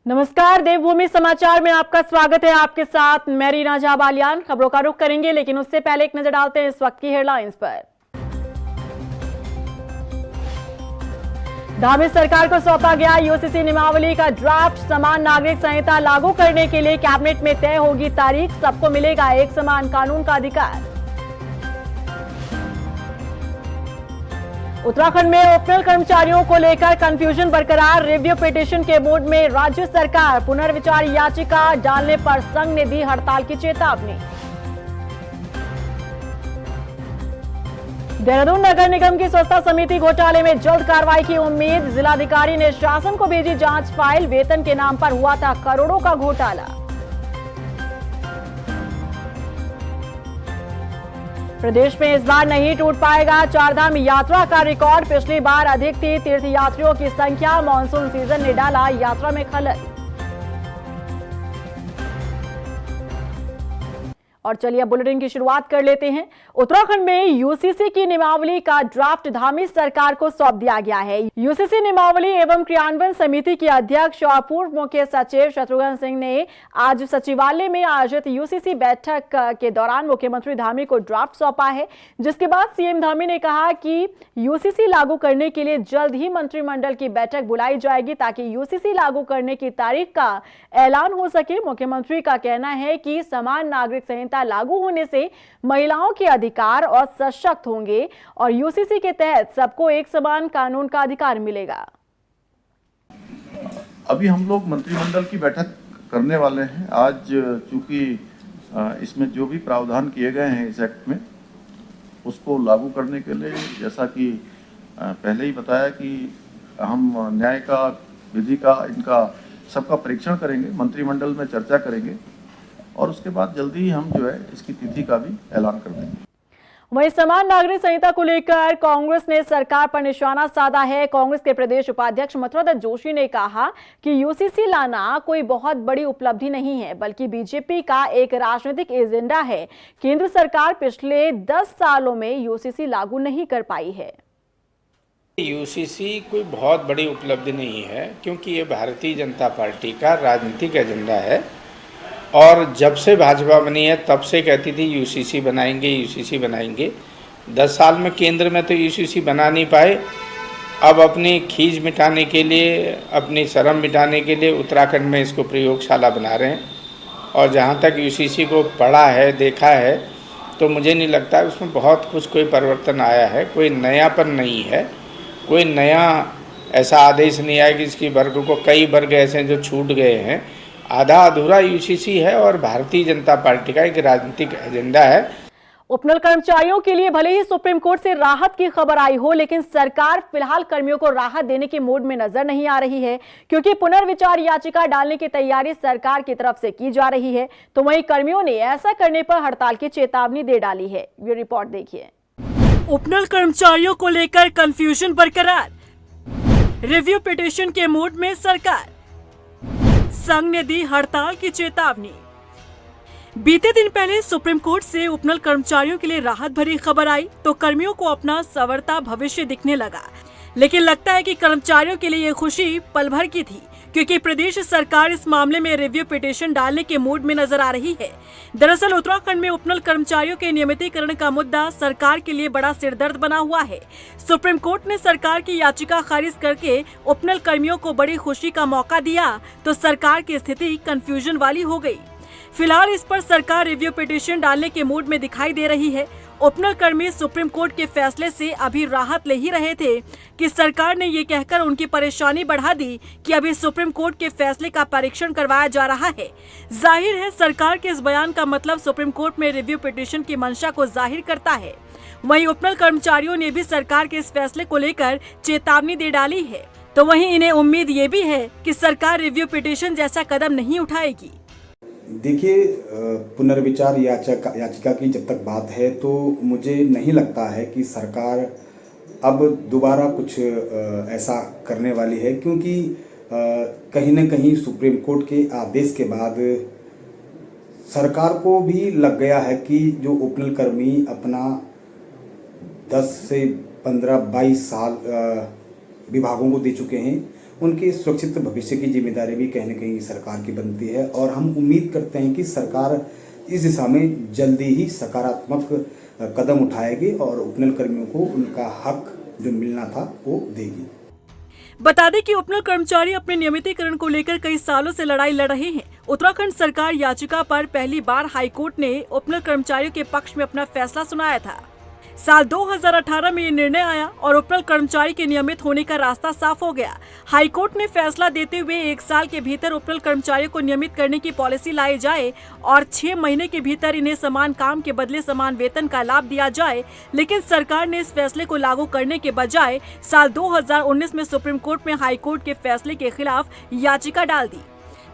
नमस्कार, देवभूमि समाचार में आपका स्वागत है। आपके साथ मैं रीना झा बालियान। खबरों का रुख करेंगे, लेकिन उससे पहले एक नजर डालते हैं इस वक्त की हेडलाइंस पर। धामी सरकार को सौंपा गया यूसीसी नियमावली का ड्राफ्ट। समान नागरिक संहिता लागू करने के लिए कैबिनेट में तय होगी तारीख। सबको मिलेगा एक समान कानून का अधिकार। उत्तराखंड में ओपनल कर्मचारियों को लेकर कंफ्यूजन बरकरार। रिव्यू पिटीशन के मूड में राज्य सरकार। पुनर्विचार याचिका डालने पर संघ ने दी हड़ताल की चेतावनी। देहरादून नगर निगम की स्वच्छता समिति घोटाले में जल्द कार्रवाई की उम्मीद। जिलाधिकारी ने शासन को भेजी जांच फाइल। वेतन के नाम पर हुआ था करोड़ों का घोटाला। प्रदेश में इस बार नहीं टूट पाएगा चारधाम यात्रा का रिकॉर्ड। पिछली बार अधिक थी तीर्थयात्रियों की संख्या। मानसून सीजन ने डाला यात्रा में खलल। और चलिए अब बुलेटिन की शुरुआत कर लेते हैं। उत्तराखंड में यूसीसी की नियमावली का ड्राफ्ट धामी सरकार को सौंप दिया गया है। यूसीसी नियमावली एवं क्रियान्वयन समिति के अध्यक्ष और पूर्व मुख्य सचिव शत्रुघ्न सिंह ने आज सचिवालय में आयोजित यूसीसी बैठक के दौरान मुख्यमंत्री धामी को ड्राफ्ट सौंपा है, जिसके बाद सीएम धामी ने कहा कि यूसीसी लागू करने के लिए जल्द ही मंत्रिमंडल की बैठक बुलाई जाएगी ताकि यूसीसी लागू करने की तारीख का ऐलान हो सके। मुख्यमंत्री का कहना है कि समान नागरिक संहिता लागू होने से महिलाओं के अधिकार और सशक्त होंगे और यूसीसी के तहत सबको एक समान कानून का अधिकार मिलेगा। अभी हम लोग मंत्रिमंडल की बैठक करने वाले हैं। आज चूंकि इसमें जो भी प्रावधान किए गए हैं इस एक्ट में, उसको लागू करने के लिए, जैसा कि पहले ही बताया कि हम न्याय का, विधि का, इनका सबका परीक्षण करेंगे, मंत्रिमंडल में चर्चा करेंगे और उसके बाद जल्दी ही हम जो है इसकी तिथि का भी ऐलान कर देंगे। वहीं समान नागरिक संहिता को लेकर कांग्रेस ने सरकार पर निशाना साधा है। कांग्रेस के प्रदेश उपाध्यक्ष मथुरा जोशी ने कहा कि यूसीसी लाना कोई बहुत बड़ी उपलब्धि नहीं है, बल्कि बीजेपी का एक राजनीतिक एजेंडा है। केंद्र सरकार पिछले 10 सालों में यूसीसी लागू नहीं कर पाई है। यूसीसी कोई बहुत बड़ी उपलब्धि नहीं है, क्योंकि ये भारतीय जनता पार्टी का राजनीतिक एजेंडा है और जब से भाजपा बनी है तब से कहती थी यूसीसी बनाएंगे, यूसीसी बनाएंगे। 10 साल में केंद्र में तो यूसीसी बना नहीं पाए। अब अपनी खीज मिटाने के लिए, अपनी शर्म मिटाने के लिए उत्तराखंड में इसको प्रयोगशाला बना रहे हैं। और जहाँ तक यूसीसी को पढ़ा है, देखा है, तो मुझे नहीं लगता उसमें बहुत कुछ कोई परिवर्तन आया है। कोई नयापन नहीं है, कोई नया ऐसा आदेश नहीं आया कि इसकी वर्ग को, कई वर्ग ऐसे हैं जो छूट गए हैं। आधा अधूरा यूसीसी है और भारतीय जनता पार्टी का एक राजनीतिक एजेंडा है। उपनल कर्मचारियों के लिए भले ही सुप्रीम कोर्ट से राहत की खबर आई हो, लेकिन सरकार फिलहाल कर्मियों को राहत देने के मूड में नजर नहीं आ रही है, क्योंकि पुनर्विचार याचिका डालने की तैयारी सरकार की तरफ से की जा रही है। तो वहीं कर्मियों ने ऐसा करने पर हड़ताल की चेतावनी दे डाली है। ये रिपोर्ट देखिए। उपनल कर्मचारियों को लेकर कंफ्यूजन बरकरार। रिव्यू पिटीशन के मूड में सरकार। संघ ने दी हड़ताल की चेतावनी। बीते दिन पहले सुप्रीम कोर्ट से उपनल कर्मचारियों के लिए राहत भरी खबर आई तो कर्मियों को अपना संवरता भविष्य दिखने लगा। लेकिन लगता है कि कर्मचारियों के लिए ये खुशी पल भर की थी, क्योंकि प्रदेश सरकार इस मामले में रिव्यू पिटीशन डालने के मूड में नजर आ रही है। दरअसल उत्तराखंड में उपनल कर्मचारियों के नियमितीकरण का मुद्दा सरकार के लिए बड़ा सिरदर्द बना हुआ है। सुप्रीम कोर्ट ने सरकार की याचिका खारिज करके उपनल कर्मियों को बड़ी खुशी का मौका दिया तो सरकार की स्थिति कंफ्यूजन वाली हो गई। फिलहाल इस पर सरकार रिव्यू पिटीशन डालने के मूड में दिखाई दे रही है। उपनल कर्मी सुप्रीम कोर्ट के फैसले से अभी राहत ले ही रहे थे कि सरकार ने ये कहकर उनकी परेशानी बढ़ा दी कि अभी सुप्रीम कोर्ट के फैसले का परीक्षण करवाया जा रहा है। जाहिर है सरकार के इस बयान का मतलब सुप्रीम कोर्ट में रिव्यू पिटीशन की मंशा को जाहिर करता है। वहीं उपनल कर्मचारियों ने भी सरकार के इस फैसले को लेकर चेतावनी दे डाली है। तो वहीं इन्हें उम्मीद ये भी है कि सरकार रिव्यू पिटीशन जैसा कदम नहीं उठाएगी। देखिए, पुनर्विचार याचिका की जब तक बात है तो मुझे नहीं लगता है कि सरकार अब दोबारा कुछ ऐसा करने वाली है, क्योंकि कहीं न कहीं सुप्रीम कोर्ट के आदेश के बाद सरकार को भी लग गया है कि जो उपनल कर्मी अपना 10 से 15-22 साल विभागों को दे चुके हैं, उनके सुरक्षित भविष्य की जिम्मेदारी भी कहीं न कहीं सरकार की बनती है और हम उम्मीद करते हैं कि सरकार इस दिशा में जल्दी ही सकारात्मक कदम उठाएगी और उपनल कर्मियों को उनका हक जो मिलना था वो देगी। बता दें कि उपनल कर्मचारी अपने नियमितीकरण को लेकर कई सालों से लड़ाई लड़ रहे हैं। उत्तराखंड सरकार याचिका पर पहली बार हाईकोर्ट ने उपनल कर्मचारियों के पक्ष में अपना फैसला सुनाया था। साल 2018 में ये निर्णय आया और उपनल कर्मचारी के नियमित होने का रास्ता साफ हो गया। हाईकोर्ट ने फैसला देते हुए 1 साल के भीतर उपनल कर्मचारियों को नियमित करने की पॉलिसी लाई जाए और 6 महीने के भीतर इन्हें समान काम के बदले समान वेतन का लाभ दिया जाए। लेकिन सरकार ने इस फैसले को लागू करने के बजाय साल 2019 में सुप्रीम कोर्ट में हाईकोर्ट के फैसले के खिलाफ याचिका डाल दी।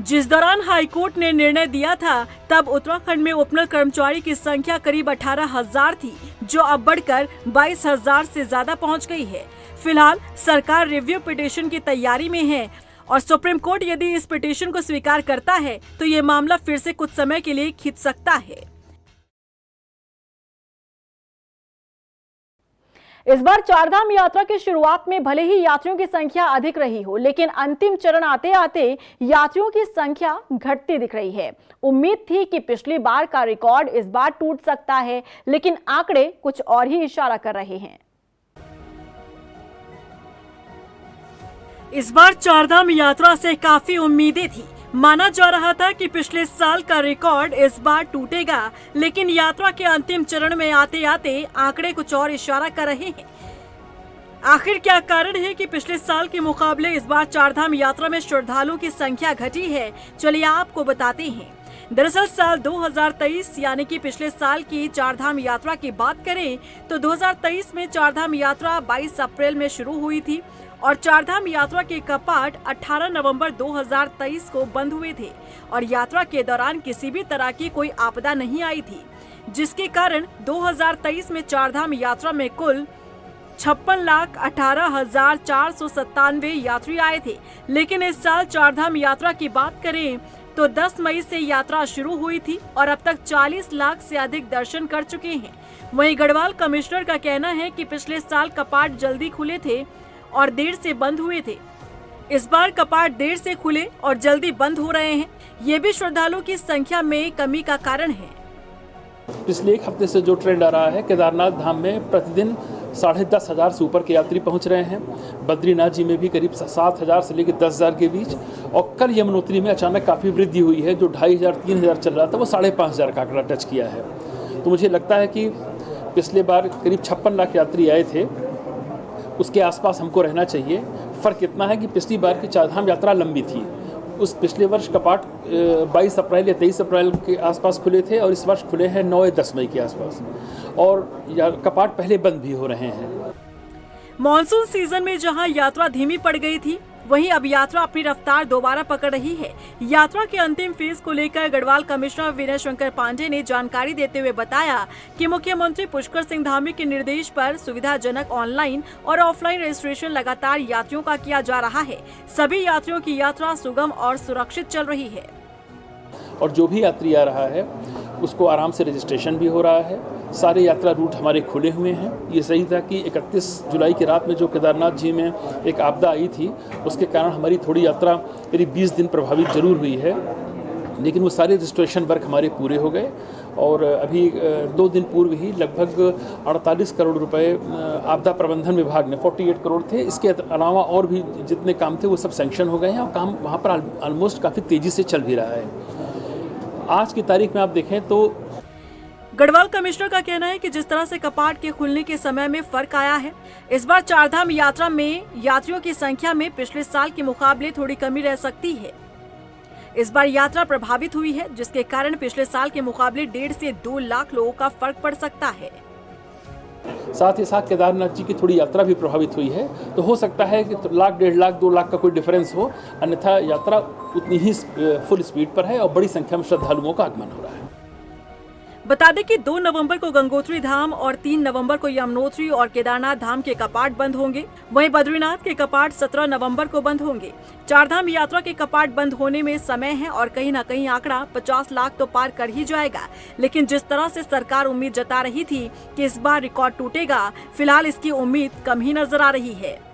जिस दौरान हाईकोर्ट ने निर्णय दिया था तब उत्तराखंड में उपनल कर्मचारी की संख्या करीब 18,000 थी, जो अब बढ़कर 22,000 से ज्यादा पहुंच गई है। फिलहाल सरकार रिव्यू पिटीशन की तैयारी में है और सुप्रीम कोर्ट यदि इस पिटीशन को स्वीकार करता है तो ये मामला फिर से कुछ समय के लिए खिंच सकता है। इस बार चारधाम यात्रा की शुरुआत में भले ही यात्रियों की संख्या अधिक रही हो, लेकिन अंतिम चरण आते आते यात्रियों की संख्या घटती दिख रही है। उम्मीद थी कि पिछली बार का रिकॉर्ड इस बार टूट सकता है, लेकिन आंकड़े कुछ और ही इशारा कर रहे हैं। इस बार चारधाम यात्रा से काफी उम्मीदें थी। माना जा रहा था कि पिछले साल का रिकॉर्ड इस बार टूटेगा, लेकिन यात्रा के अंतिम चरण में आते आते आंकड़े कुछ और इशारा कर रहे हैं। आखिर क्या कारण है कि पिछले साल के मुकाबले इस बार चारधाम यात्रा में श्रद्धालुओं की संख्या घटी है? चलिए आपको बताते हैं। दरअसल साल 2023 यानी कि पिछले साल की चारधाम यात्रा की बात करें तो 2023 में चारधाम यात्रा 22 अप्रैल में शुरू हुई थी और चारधाम यात्रा के कपाट 18 नवंबर 2023 को बंद हुए थे और यात्रा के दौरान किसी भी तरह की कोई आपदा नहीं आई थी, जिसके कारण 2023 में चारधाम यात्रा में कुल 56,18,497 यात्री आए थे। लेकिन इस साल चारधाम यात्रा की बात करें तो 10 मई से यात्रा शुरू हुई थी और अब तक 40 लाख से अधिक दर्शन कर चुके हैं। वहीं गढ़वाल कमिश्नर का कहना है कि पिछले साल कपाट जल्दी खुले थे और देर से बंद हुए थे। इस बार कपाट देर से खुले और जल्दी बंद हो रहे हैं। ये भी श्रद्धालुओं की संख्या में कमी का कारण है। पिछले 1 हफ्ते से जो ट्रेंड आ रहा है, केदारनाथ धाम में प्रतिदिन 10,500 से ऊपर के यात्री पहुंच रहे हैं। बद्रीनाथ जी में भी करीब 7,000 से लेकर 10,000 के बीच, और कल यमुनोत्री में अचानक काफ़ी वृद्धि हुई है। जो 2,500-3,000 चल रहा था वो 5,500 का आंकड़ा टच किया है। तो मुझे लगता है कि पिछले बार करीब 56 लाख यात्री आए थे, उसके आसपास हमको रहना चाहिए। फ़र्क इतना है कि पिछली बार की चारधाम यात्रा लंबी थी। उस पिछले वर्ष कपाट 22 अप्रैल या 23 अप्रैल के आसपास खुले थे और इस वर्ष खुले हैं 9 या 10 मई के आसपास, और कपाट पहले बंद भी हो रहे हैं। मॉनसून सीजन में जहां यात्रा धीमी पड़ गई थी, वहीं अब यात्रा अपनी रफ्तार दोबारा पकड़ रही है। यात्रा के अंतिम फेज को लेकर गढ़वाल कमिश्नर विनय शंकर पांडे ने जानकारी देते हुए बताया कि मुख्यमंत्री पुष्कर सिंह धामी के निर्देश पर सुविधाजनक ऑनलाइन और ऑफलाइन रजिस्ट्रेशन लगातार यात्रियों का किया जा रहा है। सभी यात्रियों की यात्रा सुगम और सुरक्षित चल रही है और जो भी यात्री आ रहा है उसको आराम से रजिस्ट्रेशन भी हो रहा है। सारे यात्रा रूट हमारे खुले हुए हैं। ये सही था कि 31 जुलाई की रात में जो केदारनाथ जी में एक आपदा आई थी, उसके कारण हमारी थोड़ी यात्रा करीब 20 दिन प्रभावित जरूर हुई है, लेकिन वो सारे रजिस्ट्रेशन वर्क हमारे पूरे हो गए और अभी 2 दिन पूर्व ही लगभग 48 करोड़ रुपए आपदा प्रबंधन विभाग ने 48 करोड़ थे, इसके अलावा और भी जितने काम थे वो सब सैंक्शन हो गए हैं और काम वहाँ पर ऑलमोस्ट काफ़ी तेज़ी से चल भी रहा है। आज की तारीख में आप देखें तो गढ़वाल कमिश्नर का कहना है कि जिस तरह से कपाट के खुलने के समय में फर्क आया है, इस बार चारधाम यात्रा में यात्रियों की संख्या में पिछले साल के मुकाबले थोड़ी कमी रह सकती है। इस बार यात्रा प्रभावित हुई है, जिसके कारण पिछले साल के मुकाबले 1.5 से 2 लाख लोगों का फर्क पड़ सकता है। साथ ही साथ केदारनाथ जी की थोड़ी यात्रा भी प्रभावित हुई है, तो हो सकता है कि 1 लाख, 1.5 लाख, 2 लाख का कोई डिफरेंस हो, अन्यथा यात्रा उतनी ही फुल स्पीड पर है और बड़ी संख्या में श्रद्धालुओं का आगमन हो रहा है। बता दें कि 2 नवंबर को गंगोत्री धाम और 3 नवंबर को यमुनोत्री और केदारनाथ धाम के कपाट बंद होंगे। वहीं बद्रीनाथ के कपाट 17 नवंबर को बंद होंगे। चारधाम यात्रा के कपाट बंद होने में समय है और कहीं न कहीं आंकड़ा 50 लाख तो पार कर ही जाएगा, लेकिन जिस तरह से सरकार उम्मीद जता रही थी कि इस बार रिकॉर्ड टूटेगा, फिलहाल इसकी उम्मीद कम ही नजर आ रही है।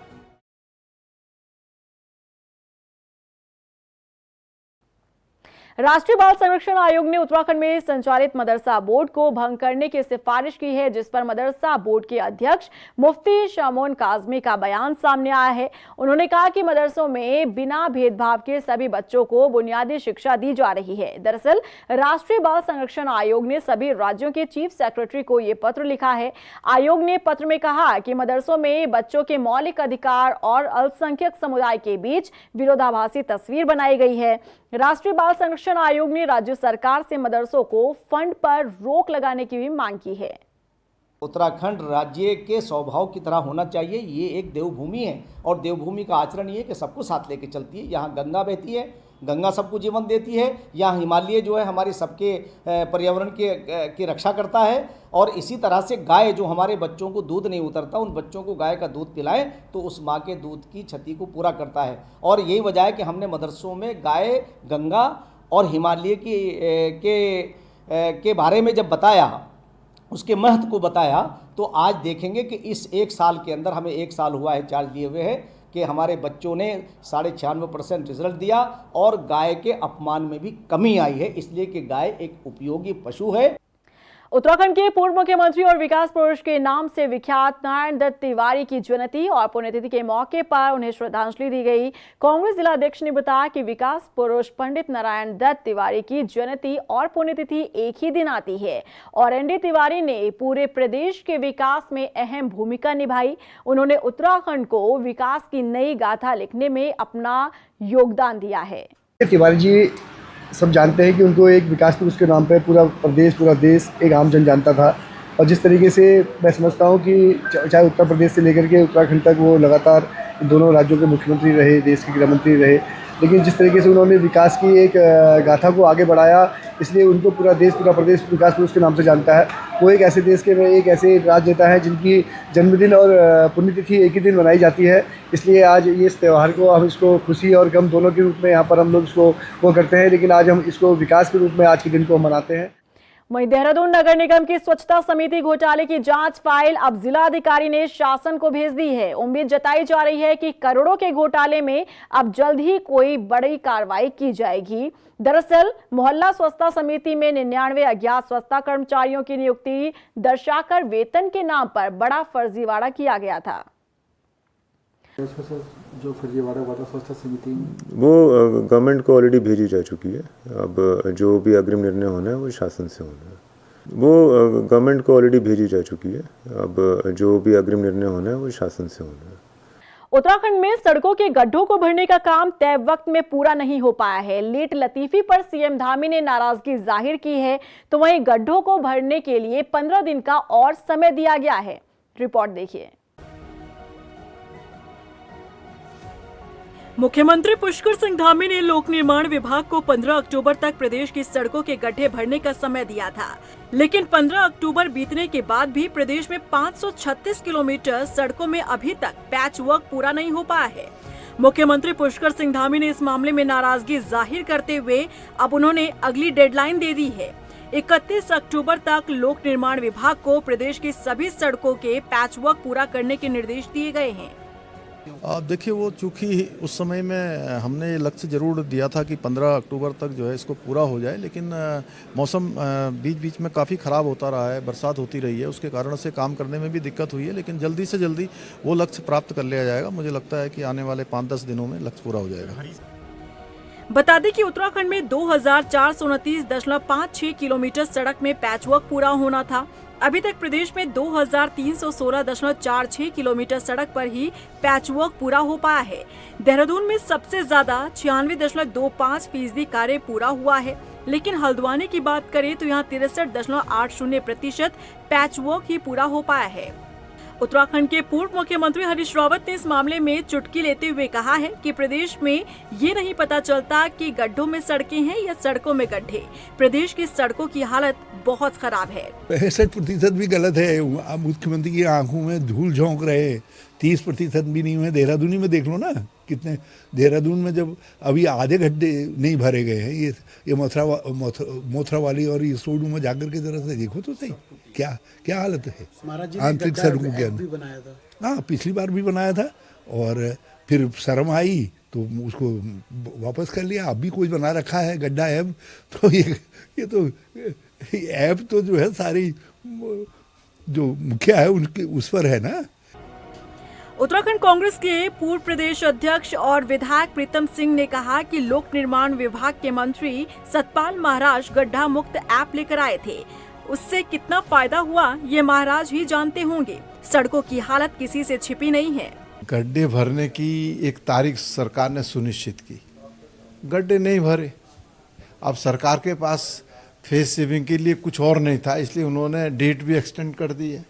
राष्ट्रीय बाल संरक्षण आयोग ने उत्तराखंड में संचालित मदरसा बोर्ड को भंग करने की सिफारिश की है, जिस पर मदरसा बोर्ड के अध्यक्ष मुफ्ती शामोन काजमी का बयान सामने आया है। उन्होंने कहा कि मदरसों में बिना भेदभाव के सभी बच्चों को बुनियादी शिक्षा दी जा रही है। दरअसल राष्ट्रीय बाल संरक्षण आयोग ने सभी राज्यों के चीफ सेक्रेटरी को यह पत्र लिखा है। आयोग ने पत्र में कहा कि मदरसों में बच्चों के मौलिक अधिकार और अल्पसंख्यक समुदाय के बीच विरोधाभासी तस्वीर बनाई गई है। राष्ट्रीय बाल संरक्षण आयोग ने राज्य सरकार से मदरसों को फंड पर रोक लगाने की भी मांग की है। उत्तराखंड राज्य के स्वभाव की तरह होना चाहिए। ये एक देवभूमि है और देवभूमि का आचरण ये है कि सबको साथ लेके चलती है। यहाँ गंगा बहती है, गंगा सबको जीवन देती है। यहाँ हिमालय जो है हमारे सबके पर्यावरण की रक्षा करता है। और इसी तरह से गाय जो हमारे बच्चों को दूध नहीं उतरता, उन बच्चों को गाय का दूध पिलाएं तो उस माँ के दूध की क्षति को पूरा करता है। और यही वजह है कि हमने मदरसों में गाय, गंगा और हिमालय के बारे में जब बताया, उसके महत्व को बताया, तो आज देखेंगे कि इस एक साल के अंदर, हमें एक साल हुआ है चार्ज लिए हुए है, कि हमारे बच्चों ने 96% रिजल्ट दिया और गाय के अपमान में भी कमी आई है, इसलिए कि गाय एक उपयोगी पशु है। उत्तराखंड के पूर्व मुख्यमंत्री और विकास पुरुष के नाम से विख्यात नारायण दत्त तिवारी की जयंती और पुण्यतिथि के मौके पर उन्हें श्रद्धांजलि दी गई। कांग्रेस जिला अध्यक्ष ने बताया कि विकास पुरुष पंडित नारायण दत्त तिवारी की जयंती और पुण्यतिथि एक ही दिन आती है और एनडी तिवारी ने पूरे प्रदेश के विकास में अहम भूमिका निभाई। उन्होंने उत्तराखंड को विकास की नई गाथा लिखने में अपना योगदान दिया है। तिवारी जी सब जानते हैं कि उनको एक विकास पुरुष के नाम पर पूरा प्रदेश, पूरा देश, एक आम जन जानता था। और जिस तरीके से मैं समझता हूँ कि चाहे उत्तर प्रदेश से लेकर के उत्तराखंड तक वो लगातार दोनों राज्यों के मुख्यमंत्री रहे, देश के गृह मंत्री रहे, लेकिन जिस तरीके से उन्होंने विकास की एक गाथा को आगे बढ़ाया, इसलिए उनको पूरा देश, पूरा प्रदेश विकास पुरुष के नाम से जानता है। वो एक ऐसे देश के में एक ऐसे राजनेता है जिनकी जन्मदिन और पुण्यतिथि एक ही दिन मनाई जाती है। इसलिए आज ये इस त्यौहार को हम इसको खुशी और गम दोनों के रूप में यहाँ पर हम लोग इसको वो करते हैं, लेकिन आज हम इसको विकास के रूप में आज के दिन को मनाते हैं। वहीं देहरादून नगर निगम की स्वच्छता समिति घोटाले की जांच फाइल अब जिला अधिकारी ने शासन को भेज दी है। उम्मीद जताई जा रही है कि करोड़ों के घोटाले में अब जल्द ही कोई बड़ी कार्रवाई की जाएगी। दरअसल मोहल्ला स्वच्छता समिति में 99 अज्ञात स्वच्छता कर्मचारियों की नियुक्ति दर्शाकर वेतन के नाम पर बड़ा फर्जीवाड़ा किया गया था। जो फर्जीवाड़ा हुआ था स्वच्छता समिति वो गवर्नमेंट को ऑलरेडी भेजी जा चुकी है। अब जो भी अग्रिम निर्णय होना है वो शासन से होना है। वो गवर्नमेंट को ऑलरेडी भेजी जा चुकी है। अब जो भी अग्रिम निर्णय होना है वो शासन से होना है। उत्तराखंड में सड़कों के गड्ढों को भरने का काम तय वक्त में पूरा नहीं हो पाया है। लेट लतीफी पर सीएम धामी ने नाराजगी जाहिर की है, तो वहीं गड्ढों को भरने के लिए 15 दिन का और समय दिया गया है। रिपोर्ट देखिए। मुख्यमंत्री पुष्कर सिंह धामी ने लोक निर्माण विभाग को 15 अक्टूबर तक प्रदेश की सड़कों के गड्ढे भरने का समय दिया था, लेकिन 15 अक्टूबर बीतने के बाद भी प्रदेश में 536 किलोमीटर सड़कों में अभी तक पैच वर्क पूरा नहीं हो पाया है। मुख्यमंत्री पुष्कर सिंह धामी ने इस मामले में नाराजगी जाहिर करते हुए अब उन्होंने अगली डेडलाइन दे दी है। 31 अक्टूबर तक लोक निर्माण विभाग को प्रदेश की सभी सड़कों के पैच वर्क पूरा करने के निर्देश दिए गए हैं। देखिए, वो चूँकि उस समय में हमने ये लक्ष्य जरूर दिया था कि 15 अक्टूबर तक जो है इसको पूरा हो जाए, लेकिन मौसम बीच बीच में काफ़ी ख़राब होता रहा है, बरसात होती रही है, उसके कारण से काम करने में भी दिक्कत हुई है। लेकिन जल्दी से जल्दी वो लक्ष्य प्राप्त कर लिया जाएगा। मुझे लगता है कि आने वाले 5-10 दिनों में लक्ष्य पूरा हो जाएगा। बता दें कि उत्तराखंड में 2429.56 किलोमीटर सड़क में पैचवर्क पूरा होना था। अभी तक प्रदेश में 2316.46 किलोमीटर सड़क पर ही पैचवर्क पूरा हो पाया है। देहरादून में सबसे ज्यादा 96.25% कार्य पूरा हुआ है, लेकिन हल्द्वानी की बात करें तो यहाँ 63.80% पैचवर्क ही पूरा हो पाया है। उत्तराखंड के पूर्व मुख्यमंत्री हरीश रावत ने इस मामले में चुटकी लेते हुए कहा है कि प्रदेश में ये नहीं पता चलता कि गड्ढों में सड़कें हैं या सड़कों में गड्ढे। प्रदेश की सड़कों की हालत बहुत खराब है। 65% भी गलत है। मुख्यमंत्री की आंखों में धूल झोंक रहे, 30% भी नहीं हुए। देहरादूनी में देख लो ना, कितने देहरादून में जब अभी आधे गड्ढे नहीं भरे गए हैं। ये मोथरा वाली और इस रोड में जाकर के जरा से देखो तो सही, क्या हालत है आंतरिक सड़कों के अंदर। हाँ, पिछली बार भी बनाया था और फिर शर्म आई तो उसको वापस कर लिया। अब भी कोई बना रखा है गड्ढा ऐप, तो ये तो ऐप तो जो है सारी जो मुखिया है उनके उस पर है ना। उत्तराखंड कांग्रेस के पूर्व प्रदेश अध्यक्ष और विधायक प्रीतम सिंह ने कहा कि लोक निर्माण विभाग के मंत्री सतपाल महाराज गड्ढा मुक्त ऐप लेकर आए थे। उससे कितना फायदा हुआ ये महाराज ही जानते होंगे। सड़कों की हालत किसी से छिपी नहीं है। गड्ढे भरने की एक तारीख सरकार ने सुनिश्चित की, गड्ढे नहीं भरे। अब सरकार के पास फेस सेविंग के लिए कुछ और नहीं था, इसलिए उन्होंने डेट भी एक्सटेंड कर दी है।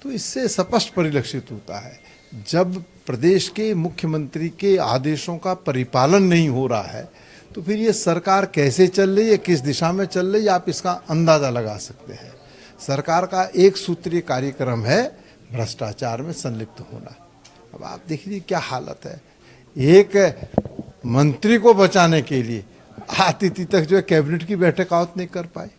तो इससे स्पष्ट परिलक्षित होता है, जब प्रदेश के मुख्यमंत्री के आदेशों का परिपालन नहीं हो रहा है तो फिर ये सरकार कैसे चल रही है, किस दिशा में चल रही है, आप इसका अंदाज़ा लगा सकते हैं। सरकार का एक सूत्रीय कार्यक्रम है भ्रष्टाचार में संलिप्त होना। अब आप देखिए क्या हालत है। एक मंत्री को बचाने के लिए आतिथ्य तक जो है कैबिनेट की बैठक आउट नहीं कर पाए।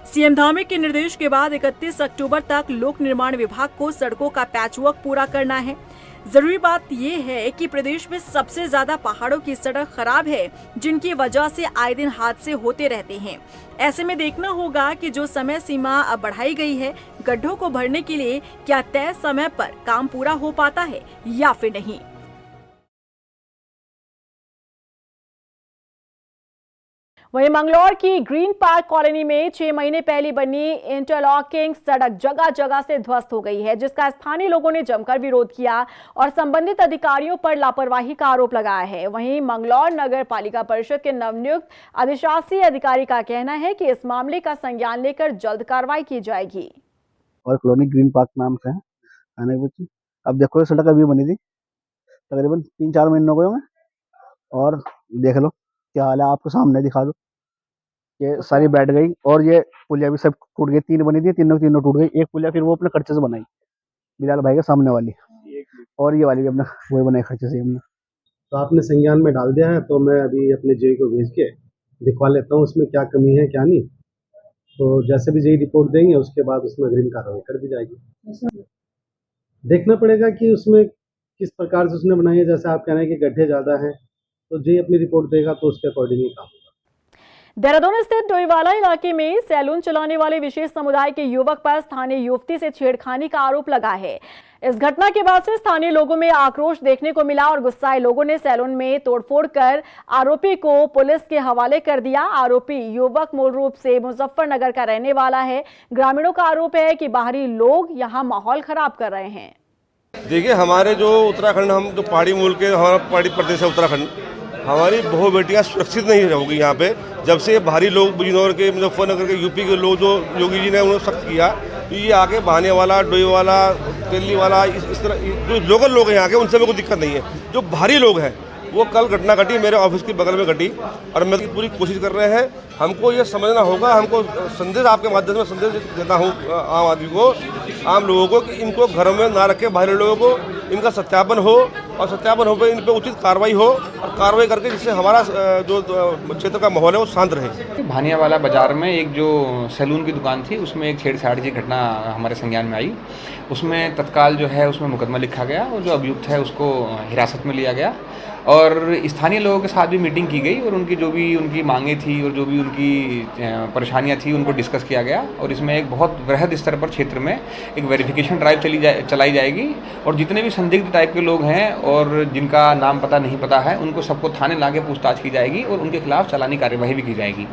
सीएम धामी के निर्देश के बाद 31 अक्टूबर तक लोक निर्माण विभाग को सड़कों का पैचवर्क पूरा करना है। जरूरी बात ये है कि प्रदेश में सबसे ज्यादा पहाड़ों की सड़क खराब है, जिनकी वजह से आए दिन हादसे होते रहते हैं। ऐसे में देखना होगा कि जो समय सीमा अब बढ़ाई गई है गड्ढों को भरने के लिए, क्या तय समय पर काम पूरा हो पाता है या फिर नहीं। वहीं मंगलौर की ग्रीन पार्क कॉलोनी में 6 महीने पहले बनी इंटरलॉकिंग सड़क जगह जगह से ध्वस्त हो गई है, जिसका स्थानीय लोगों ने जमकर विरोध किया और संबंधित अधिकारियों पर लापरवाही का आरोप लगाया है। वहीं मंगलौर नगर पालिका परिषद के नवनियुक्त अधिशासी अधिकारी का कहना है कि इस मामले का संज्ञान लेकर जल्द कार्रवाई की जाएगी। और कॉलोनी ग्रीन पार्क नाम से है। अब देखो सड़क अभी बनी थी, तकरीबन 3-4 महीने हो गए होंगे, और देख लो क्या हाल है, आपको सामने दिखा दो। ये सारी बैठ गई और ये पुलिया भी सब टूट गई। 3 बनी थी, तीनों टूट गई। एक पुलिया फिर वो अपने खर्चे से बनाई बिलाल भाई के सामने वाली, और ये वाली भी अपना वही बनाई खर्चे से हमने। तो आपने संज्ञान में डाल दिया है, तो मैं अभी अपने जेई को भेज के दिखवा लेता हूँ उसमें क्या कमी है क्या नहीं। तो जैसे भी जेई रिपोर्ट देंगे उसके बाद उसमें अग्रिम कार्रवाई कर दी जाएगी। देखना पड़ेगा कि उसमें किस प्रकार से उसने बनाई है। जैसे आप कह रहे हैं कि गड्ढे ज़्यादा हैं, तो जेई अपनी रिपोर्ट देगा तो उसके अकॉर्डिंग ही काम होगा। देहरादून स्थित डोईवाला इलाके में सैलून चलाने वाले विशेष समुदाय के युवक पर स्थानीय युवती से छेड़खानी का आरोप लगा है। इस घटना के बाद से स्थानीय लोगों में आक्रोश देखने को मिला और गुस्साए लोगों ने सैलून में तोड़फोड़ कर आरोपी को पुलिस के हवाले कर दिया। आरोपी युवक मूल रूप से मुजफ्फरनगर का रहने वाला है। ग्रामीणों का आरोप है कि बाहरी लोग यहां माहौल खराब कर रहे हैं। देखिए, हमारे जो उत्तराखंड, हम जो पहाड़ी मूल के, हमारा पहाड़ी प्रदेश है उत्तराखंड, हमारी बहु बेटियाँ सुरक्षित नहीं रहोगी यहाँ पे। जब से बाहरी लोग बिजनौर के, मुजफ्फरनगर के, यूपी के लोग जो योगी जी ने उन्होंने सख्त किया, तो ये आके बहाने वाला, डोई वाला, दिल्ली वाला, इस तरह जो लोकल लोग हैं यहाँ के, उनसे भी कोई दिक्कत नहीं है। जो बाहरी लोग हैं, वो कल घटना घटी मेरे ऑफिस के बगल में घटी, और मैं पूरी कोशिश कर रहे हैं। हमको ये समझना होगा, हमको संदेश आपके माध्यम से संदेश देता हूँ आम आदमी को, आम लोगों को, कि इनको घरों में ना रखे, बाहरी लोगों को इनका सत्यापन हो, और सत्यापन हो पे इन पे उचित कार्रवाई हो, और कार्रवाई करके जिससे हमारा जो क्षेत्र का माहौल है वो शांत रहे। भानियावाला बाजार में एक जो सैलून की दुकान थी, उसमें एक छेड़छाड़ की घटना हमारे संज्ञान में आई। उसमें तत्काल जो है उसमें मुकदमा लिखा गया और जो अभियुक्त है उसको हिरासत में लिया गया, और स्थानीय लोगों के साथ भी मीटिंग की गई और उनकी जो भी उनकी मांगें थी और जो भी उनकी परेशानियां थी उनको डिस्कस किया गया। और इसमें एक बहुत वृहद स्तर पर क्षेत्र में एक वेरिफिकेशन ड्राइव चलाई जाएगी, और जितने भी संदिग्ध टाइप के लोग हैं और जिनका नाम पता नहीं पता है, उनको सबको थाने लाके पूछताछ की जाएगी और उनके खिलाफ चालानी कार्यवाही भी की जाएगी।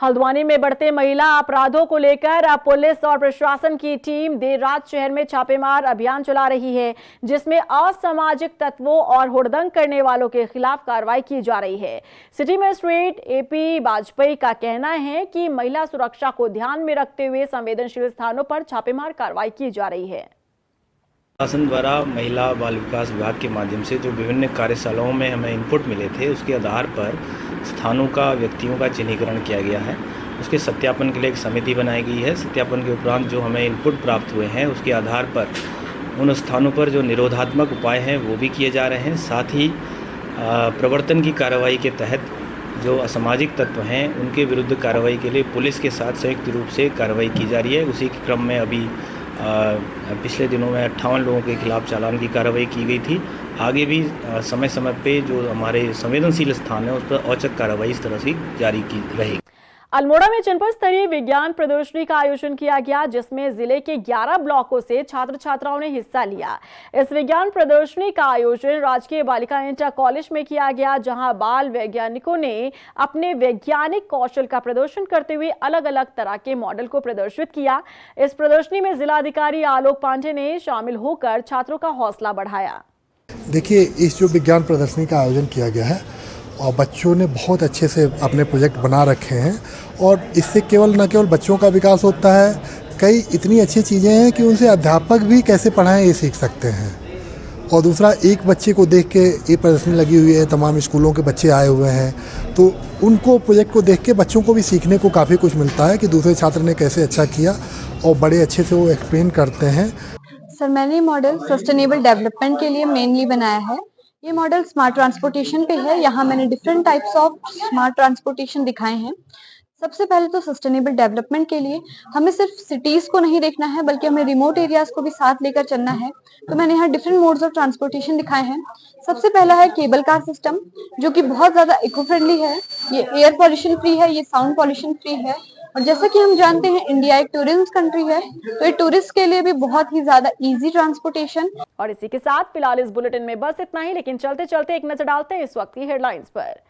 हल्द्वानी में बढ़ते महिला अपराधों को लेकर अब पुलिस और प्रशासन की टीम देर रात शहर में छापेमार अभियान चला रही है, जिसमें असामाजिक तत्वों और हुड़दंग करने वालों के खिलाफ कार्रवाई की जा रही है। सिटी मजिस्ट्रेट एपी वाजपेयी का कहना है कि महिला सुरक्षा को ध्यान में रखते हुए संवेदनशील स्थानों पर छापेमार कार्रवाई की जा रही है। शासन द्वारा महिला बाल विकास विभाग के माध्यम से जो विभिन्न कार्यशालाओं में हमें इनपुट मिले थे, उसके आधार पर स्थानों का, व्यक्तियों का चिन्हीकरण किया गया है। उसके सत्यापन के लिए एक समिति बनाई गई है। सत्यापन के उपरांत जो हमें इनपुट प्राप्त हुए हैं, उसके आधार पर उन स्थानों पर जो निरोधात्मक उपाय हैं वो भी किए जा रहे हैं। साथ ही प्रवर्तन की कार्रवाई के तहत जो असामाजिक तत्व हैं उनके विरुद्ध कार्रवाई के लिए पुलिस के साथ संयुक्त रूप से कार्रवाई की जा रही है। उसी के क्रम में अभी पिछले दिनों में 58 लोगों के खिलाफ चालान की कार्रवाई की गई थी। आगे भी समय समय पे जो हमारे संवेदनशील स्थान है उस पर औचक कार्रवाई इस तरह से जारी की रहेगी। अल्मोड़ा में जनपद स्तरीय विज्ञान प्रदर्शनी का आयोजन किया गया, जिसमें जिले के 11 ब्लॉकों से छात्र छात्राओं ने हिस्सा लिया। इस विज्ञान प्रदर्शनी का आयोजन राजकीय बालिका इंटर कॉलेज में किया गया, जहां बाल वैज्ञानिकों ने अपने वैज्ञानिक कौशल का प्रदर्शन करते हुए अलग अलग तरह के मॉडल को प्रदर्शित किया। इस प्रदर्शनी में जिलाधिकारी आलोक पांडे ने शामिल होकर छात्रों का हौसला बढ़ाया। देखिए, इस जो विज्ञान प्रदर्शनी का आयोजन किया गया है और बच्चों ने बहुत अच्छे से अपने प्रोजेक्ट बना रखे हैं और इससे न केवल बच्चों का विकास होता है, कई इतनी अच्छी चीज़ें हैं कि उनसे अध्यापक भी कैसे पढ़ाएं ये सीख सकते हैं। और दूसरा, एक बच्चे को देख के ये प्रदर्शनी लगी हुई है, तमाम स्कूलों के बच्चे आए हुए हैं, तो उनको प्रोजेक्ट को देख के बच्चों को भी सीखने को काफ़ी कुछ मिलता है कि दूसरे छात्र ने कैसे अच्छा किया और बड़े अच्छे से वो एक्सप्लेन करते हैं। सर, मैंने मॉडल सस्टेनेबल डेवलपमेंट के लिए मेनली बनाया है। ये मॉडल स्मार्ट ट्रांसपोर्टेशन पे है। यहाँ मैंने different types of smart transportation दिखाए हैं। सबसे पहले तो सस्टेनेबल डेवलपमेंट के लिए हमें सिर्फ सिटीज को नहीं देखना है, बल्कि हमें रिमोट एरियाज को भी साथ लेकर चलना है। तो मैंने यहाँ डिफरेंट मोड्स ऑफ ट्रांसपोर्टेशन दिखाए हैं। सबसे पहला है केबल कार सिस्टम, जो कि बहुत ज्यादा इको फ्रेंडली है। ये एयर पॉल्यूशन फ्री है, ये साउंड पॉल्यूशन फ्री है। और जैसा कि हम जानते हैं, इंडिया एक टूरिज्म कंट्री है, तो ये टूरिस्ट के लिए भी बहुत ही ज्यादा इजी ट्रांसपोर्टेशन। और इसी के साथ फिलहाल इस बुलेटिन में बस इतना ही, लेकिन चलते चलते एक नजर डालते हैं इस वक्त की हेडलाइंस पर।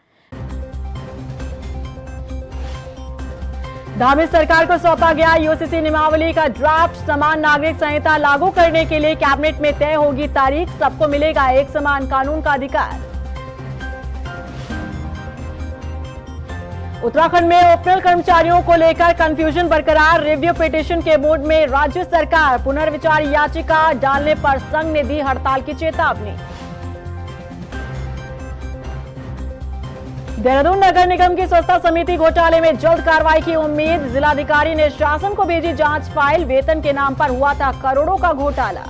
धामी सरकार को सौंपा गया यूसीसी नियमावली का ड्राफ्ट। समान नागरिक संहिता लागू करने के लिए कैबिनेट में तय होगी तारीख। सबको मिलेगा एक समान कानून का अधिकार। उत्तराखंड में ओपनल कर्मचारियों को लेकर कंफ्यूजन बरकरार। रिव्यू पिटीशन के मूड में राज्य सरकार। पुनर्विचार याचिका डालने पर संघ ने दी हड़ताल की चेतावनी। देहरादून नगर निगम की स्वच्छता समिति घोटाले में जल्द कार्रवाई की उम्मीद। जिलाधिकारी ने शासन को भेजी जांच फाइल। वेतन के नाम पर हुआ था करोड़ों का घोटाला।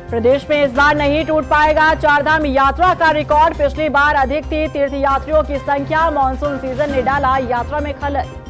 प्रदेश में इस बार नहीं टूट पाएगा चारधाम यात्रा का रिकॉर्ड। पिछली बार अधिक थी तीर्थयात्रियों की संख्या। मॉनसून सीजन ने डाला यात्रा में खलल।